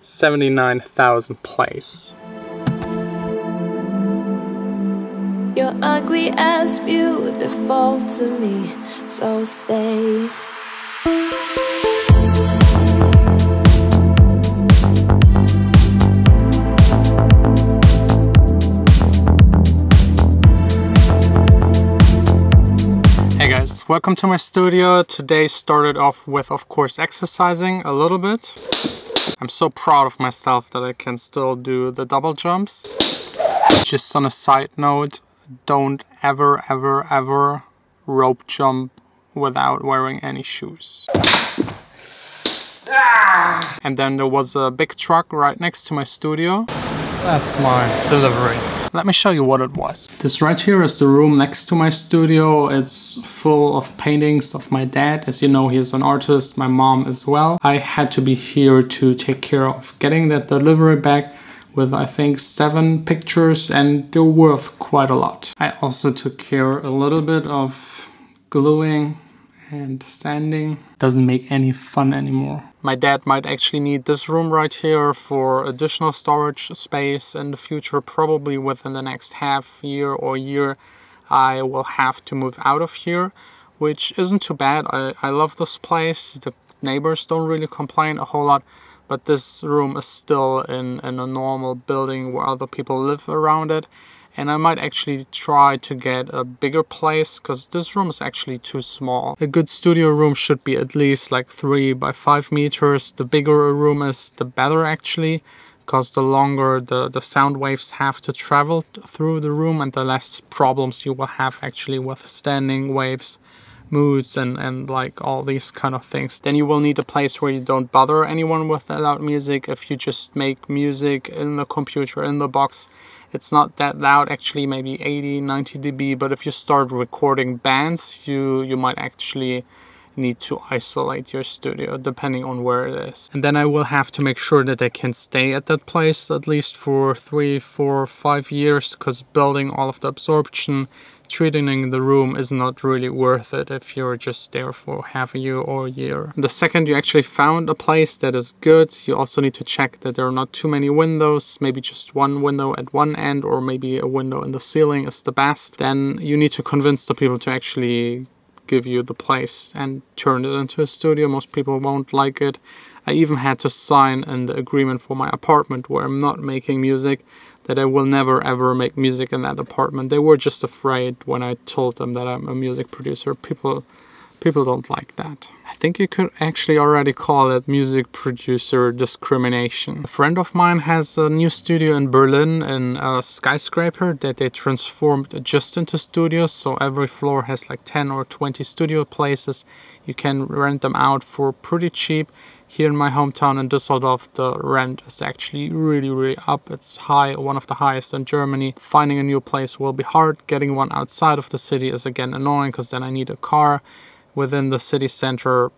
79,000 plays. You're ugly as beautiful to me, so stay. Hey guys, welcome to my studio. Today started off with, of course, exercising a little bit. I'm so proud of myself that I can still do the double jumps. Just on a side note, don't ever rope jump without wearing any shoes. And then there was a big truck right next to my studio. That's my delivery. Let me show you what it was. This right here is the room next to my studio. It's full of paintings of my dad. As you know, he is an artist, my mom as well. I had to be here to take care of getting that delivery back with, I think, 7 pictures, and they're worth quite a lot. I also took care a little bit of gluing and sanding. Doesn't make any fun anymore. My dad might actually need this room right here for additional storage space in the future. Probably within the next half year or year I will have to move out of here, which isn't too bad. I love this place. The neighbors don't really complain a whole lot, but this room is still in a normal building where other people live around it. And I might actually try to get a bigger place because this room is actually too small. A good studio room should be at least like 3 by 5 meters. The bigger a room is, the better actually, because the longer the sound waves have to travel through the room and the less problems you will have actually with standing waves, moods and like all these kind of things. Then you will need a place where you don't bother anyone with loud music. If you just make music in the computer, in the box, it's not that loud, actually maybe 80, 90 dB, but if you start recording bands, you might actually need to isolate your studio depending on where it is. And then I will have to make sure that I can stay at that place at least for 3, 4, 5 years, because building all of the absorption, treating the room is not really worth it if you're just there for half a year or a year. The second you actually found a place that is good, you also need to check that there are not too many windows, maybe just one window at one end, or maybe a window in the ceiling is the best. Then you need to convince the people to actually give you the place and turn it into a studio. Most people won't like it. I even had to sign in the agreement for my apartment where I'm not making music that I will never ever make music in that apartment. They were just afraid when I told them that I'm a music producer. People don't like that. I think you could actually already call it music producer discrimination. A friend of mine has a new studio in Berlin in a skyscraper that they transformed just into studios. So every floor has like 10 or 20 studio places. You can rent them out for pretty cheap. Here in my hometown in Düsseldorf, the rent is actually really up. It's high, one of the highest in Germany. Finding a new place will be hard. Getting one outside of the city is again annoying because then I need a car. Within the city center,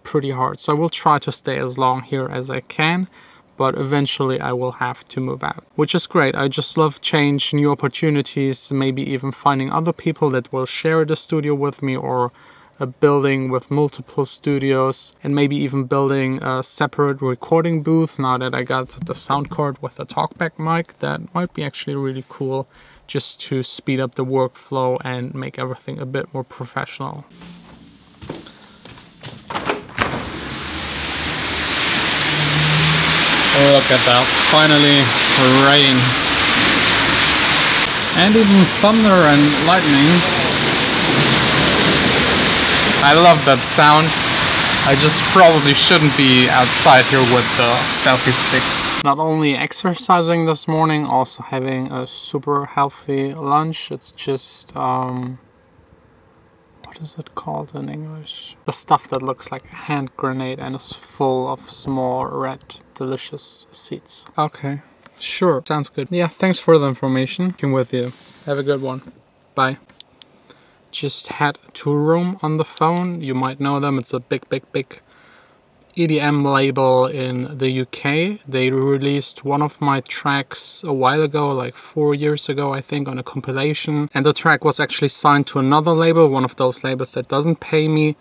pretty hard. So I will try to stay as long here as I can, but eventually I will have to move out, which is great. I just love change, new opportunities, maybe even finding other people that will share the studio with me, or a building with multiple studios, and maybe even building a separate recording booth. Now that I got the sound card with the talkback mic, that might be actually really cool, just to speed up the workflow and make everything a bit more professional. Look at that, finally rain. And even thunder and lightning. I love that sound. I just probably shouldn't be outside here with the selfie stick. Not only exercising this morning, also having a super healthy lunch. It's just, what is it called in English? The stuff that looks like a hand grenade and is full of small red delicious seeds. Okay, sure, sounds good. Yeah, thanks for the information. I'm with you. Have a good one. Bye. Just had Toolroom on the phone. You might know them. It's a big EDM label in the UK. They released one of my tracks a while ago, like 4 years ago, I think, on a compilation. And the track was actually signed to another label, one of those labels that doesn't pay me.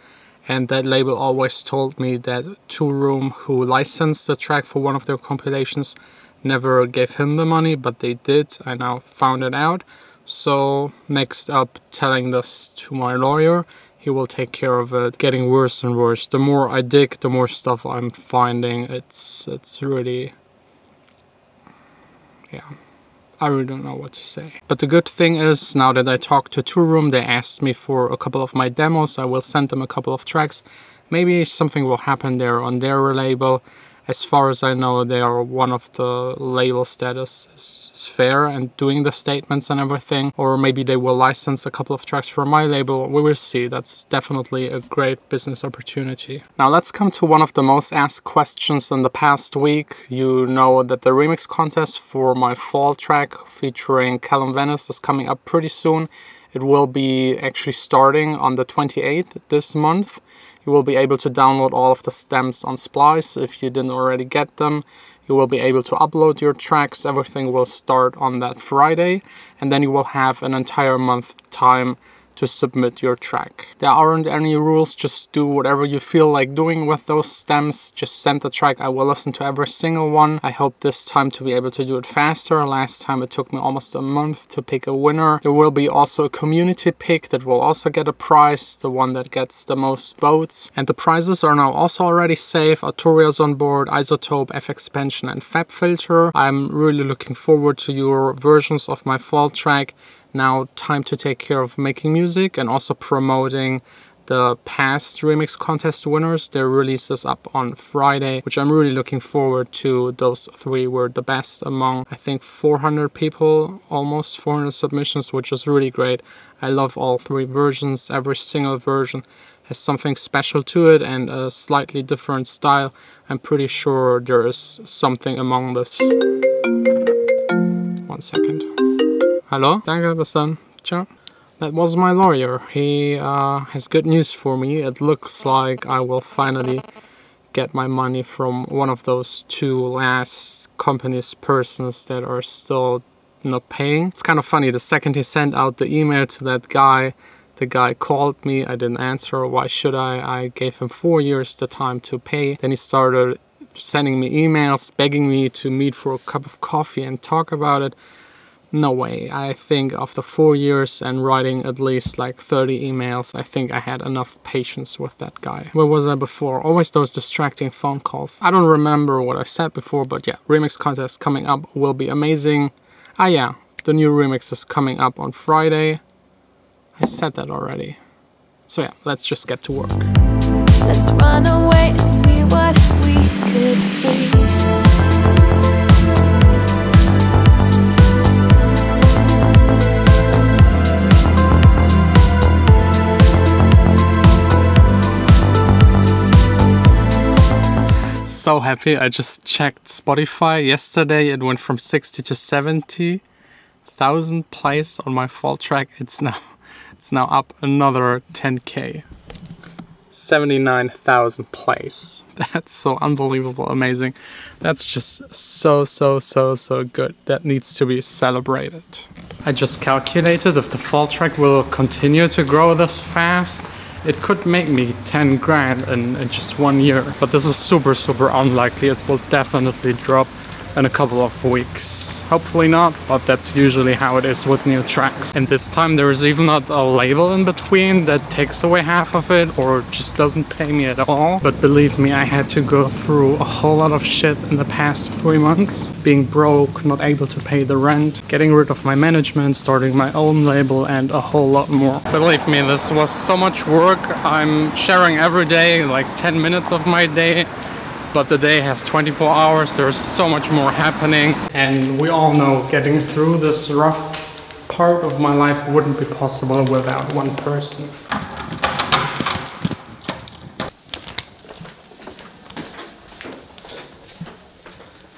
And that label always told me that Two Room, who licensed the track for one of their compilations, never gave him the money, but they did. I now found it out. So next up, telling this to my lawyer. He will take care of it. Getting worse and worse. The more I dig, the more stuff I'm finding. It's really... yeah. I really don't know what to say. But the good thing is, now that I talked to Two Room, they asked me for a couple of my demos. I will send them a couple of tracks. Maybe something will happen there on their label. As far as I know, they are one of the labels that is fair and doing the statements and everything. Or maybe they will license a couple of tracks from my label. We will see. That's definitely a great business opportunity. Now let's come to one of the most asked questions in the past week. You know that the remix contest for my fall track featuring Callum Venice is coming up pretty soon. It will be actually starting on the 28th this month. You will be able to download all of the stems on Splice if you didn't already get them. You will be able to upload your tracks. Everything will start on that Friday, and then you will have an entire month time to submit your track. There aren't any rules, just do whatever you feel like doing with those stems. Just send the track, I will listen to every single one. I hope this time to be able to do it faster. Last time it took me almost a month to pick a winner. There will be also a community pick that will also get a prize, the one that gets the most votes. And the prizes are now also already safe. Arturia's on board, Isotope, FXpansion and FabFilter. I'm really looking forward to your versions of my fall track. Now time to take care of making music and also promoting the past remix contest winners. Their release is up on Friday, which I'm really looking forward to. Those three were the best among, I think, 400 people, almost 400 submissions, which is really great. I love all three versions. Every single version has something special to it and a slightly different style. I'm pretty sure there is something among this. 1 second. Hello? Danke, bis dann. Ciao. That was my lawyer. He has good news for me. It looks like I will finally get my money from one of those two last companies, persons that are still not paying. It's kind of funny. The second he sent out the email to that guy, the guy called me. I didn't answer. Why should I? I gave him 4 years the time to pay. Then he started sending me emails, begging me to meet for a cup of coffee and talk about it. No way. I think after 4 years and writing at least like 30 emails, I think I had enough patience with that guy. Where was I before? Always those distracting phone calls. I don't remember what I said before, but yeah, remix contest coming up will be amazing. Ah yeah, the new remix is coming up on Friday. I said that already. So yeah, let's just get to work. Let's run away and see what we could be. So happy. I just checked Spotify yesterday. It went from 60 to 70,000 plays on my fall track. It's now up another 10k. 79,000 plays. That's so unbelievable, amazing. That's just so good. That needs to be celebrated. I just calculated if the fall track will continue to grow this fast, it could make me 10 grand in just 1 year. But this is super unlikely. It will definitely drop in a couple of weeks. Hopefully not, but that's usually how it is with new tracks. And this time there is even not a label in between that takes away half of it or just doesn't pay me at all. But believe me, I had to go through a whole lot of shit in the past 3 months. Being broke, not able to pay the rent, getting rid of my management, starting my own label, and a whole lot more. Believe me, this was so much work. I'm sharing every day like 10 minutes of my day. But the day has 24 hours, there's so much more happening. And we all know getting through this rough part of my life wouldn't be possible without one person.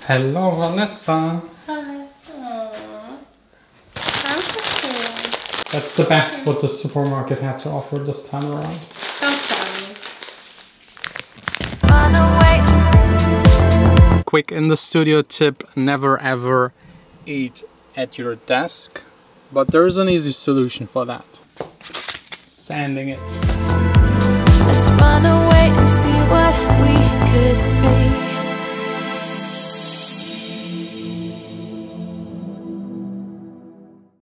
Hello, Vanessa. Hi. I'm so cool. That's the best what the supermarket had to offer this time around. Don't tell me. Run away. Quick in the studio tip, never ever eat at your desk. But there's an easy solution for that. Sanding it. Let's run run away and see what we could be.